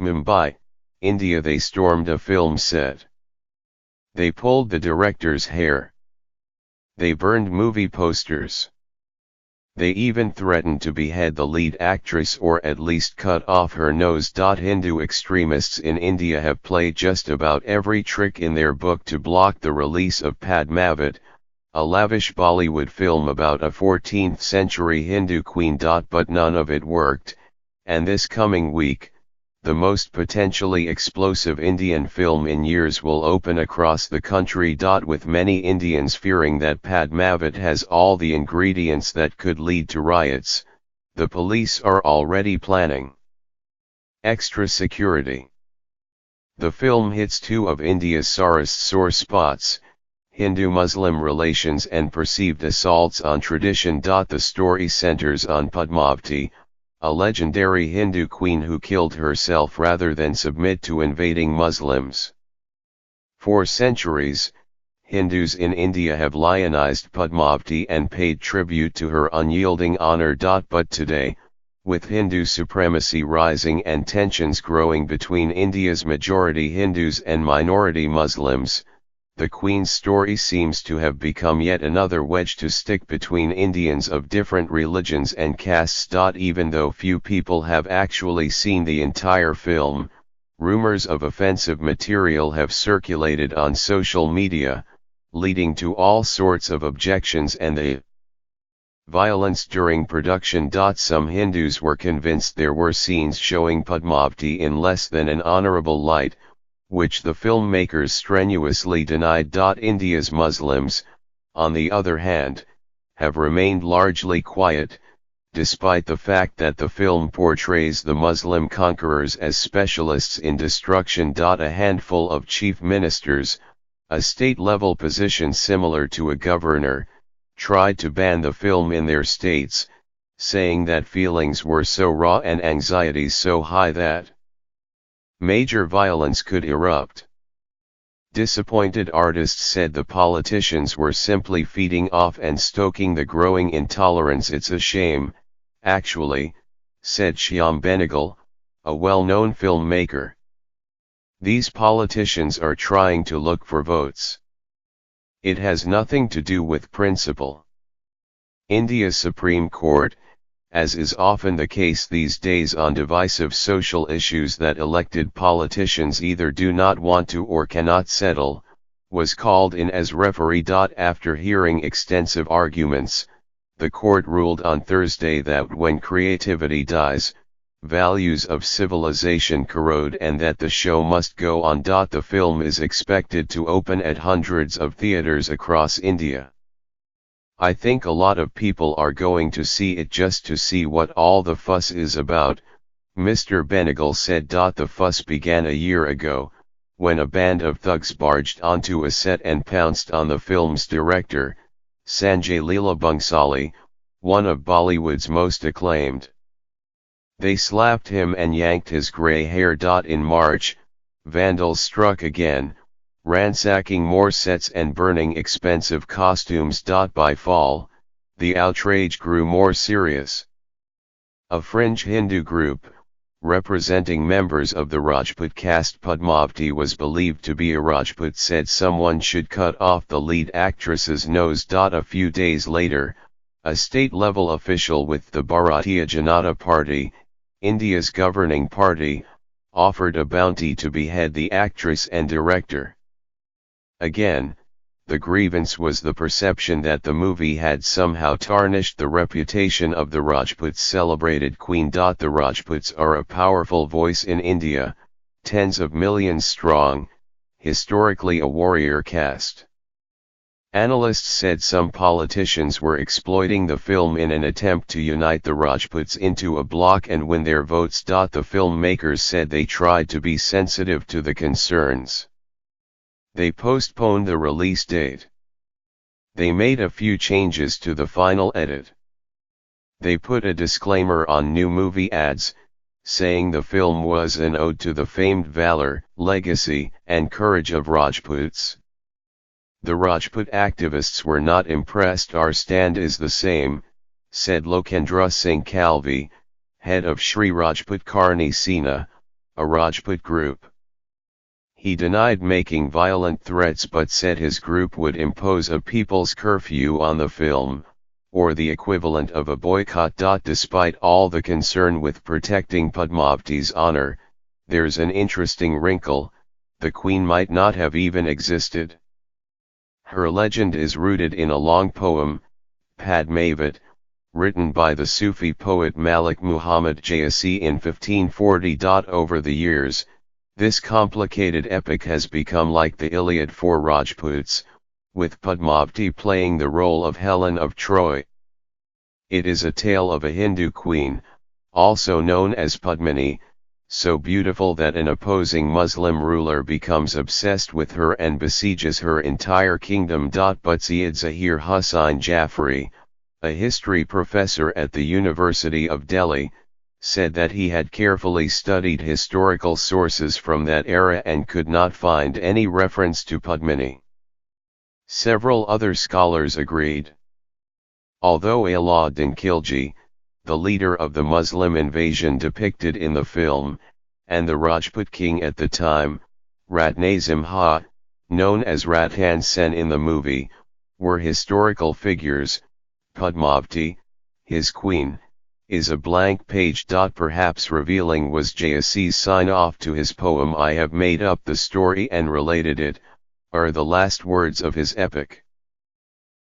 Mumbai, India. They stormed a film set. They pulled the director's hair. They burned movie posters. They even threatened to behead the lead actress or at least cut off her nose. Hindu extremists in India have played just about every trick in their book to block the release of Padmavat, a lavish Bollywood film about a 14th century Hindu queen. But none of it worked, and this coming week, the most potentially explosive Indian film in years will open across the country. With many Indians fearing that Padmavat has all the ingredients that could lead to riots, the police are already planning extra security. The film hits two of India's sorest sore spots: Hindu-Muslim relations and perceived assaults on tradition. The story centers on Padmavati, a legendary Hindu queen who killed herself rather than submit to invading Muslims. For centuries, Hindus in India have lionized Padmavati and paid tribute to her unyielding honor. But today, with Hindu supremacy rising and tensions growing between India's majority Hindus and minority Muslims, the Queen's story seems to have become yet another wedge to stick between Indians of different religions and castes. Even though few people have actually seen the entire film, rumors of offensive material have circulated on social media, leading to all sorts of objections and the violence during production. Some Hindus were convinced there were scenes showing Padmavati in less than an honorable light, which the filmmakers strenuously denied. India's Muslims, on the other hand, have remained largely quiet, despite the fact that the film portrays the Muslim conquerors as specialists in destruction. A handful of chief ministers, a state-level position similar to a governor, tried to ban the film in their states, saying that feelings were so raw and anxieties so high that major violence could erupt. Disappointed artists said the politicians were simply feeding off and stoking the growing intolerance. It's a shame, actually, said Shyam Benegal, a well-known filmmaker. These politicians are trying to look for votes. It has nothing to do with principle. India's Supreme Court, as is often the case these days on divisive social issues that elected politicians either do not want to or cannot settle, was called in as referee. After hearing extensive arguments, the court ruled on Thursday that when creativity dies, values of civilization corrode and that the show must go on. The film is expected to open at hundreds of theaters across India. I think a lot of people are going to see it just to see what all the fuss is about, Mr. Benegal said. The fuss began a year ago, when a band of thugs barged onto a set and pounced on the film's director, Sanjay Leela Bhansali, one of Bollywood's most acclaimed. They slapped him and yanked his grey hair. In March, vandals struck again, ransacking more sets and burning expensive costumes. By fall, the outrage grew more serious. A fringe Hindu group, representing members of the Rajput caste Padmavati was believed to be a Rajput, said someone should cut off the lead actress's nose. A few days later, a state-level official with the Bharatiya Janata Party, India's governing party, offered a bounty to behead the actress and director. Again, the grievance was the perception that the movie had somehow tarnished the reputation of the Rajputs' celebrated queen. The Rajputs are a powerful voice in India, tens of millions strong, historically a warrior caste. Analysts said some politicians were exploiting the film in an attempt to unite the Rajputs into a bloc and win their votes. The filmmakers said they tried to be sensitive to the concerns. They postponed the release date. They made a few changes to the final edit. They put a disclaimer on new movie ads, saying the film was an ode to the famed valor, legacy, and courage of Rajputs. The Rajput activists were not impressed. Our stand is the same, said Lokendra Singh Kalvi, head of Shri Rajput Karni Sena, a Rajput group. He denied making violent threats but said his group would impose a people's curfew on the film, or the equivalent of a boycott. Despite all the concern with protecting Padmavati's honor, there's an interesting wrinkle: the queen might not have even existed. Her legend is rooted in a long poem, Padmavat, written by the Sufi poet Malik Muhammad Jayasi in 1540. Over the years, this complicated epic has become like the Iliad for Rajputs, with Padmavati playing the role of Helen of Troy. It is a tale of a Hindu queen, also known as Padmini, so beautiful that an opposing Muslim ruler becomes obsessed with her and besieges her entire kingdom. But Syed Zahir Hussain Jaffari, a history professor at the University of Delhi, said that he had carefully studied historical sources from that era and could not find any reference to Padmini. Several other scholars agreed. Although Alauddin Khilji, the leader of the Muslim invasion depicted in the film, and the Rajput king at the time, Ratnasimha, known as Rattan Sen in the movie, were historical figures, Padmavati, his queen, is a blank page. Perhaps revealing was Jayasi's sign-off to his poem "I have made up the story and related it," are the last words of his epic.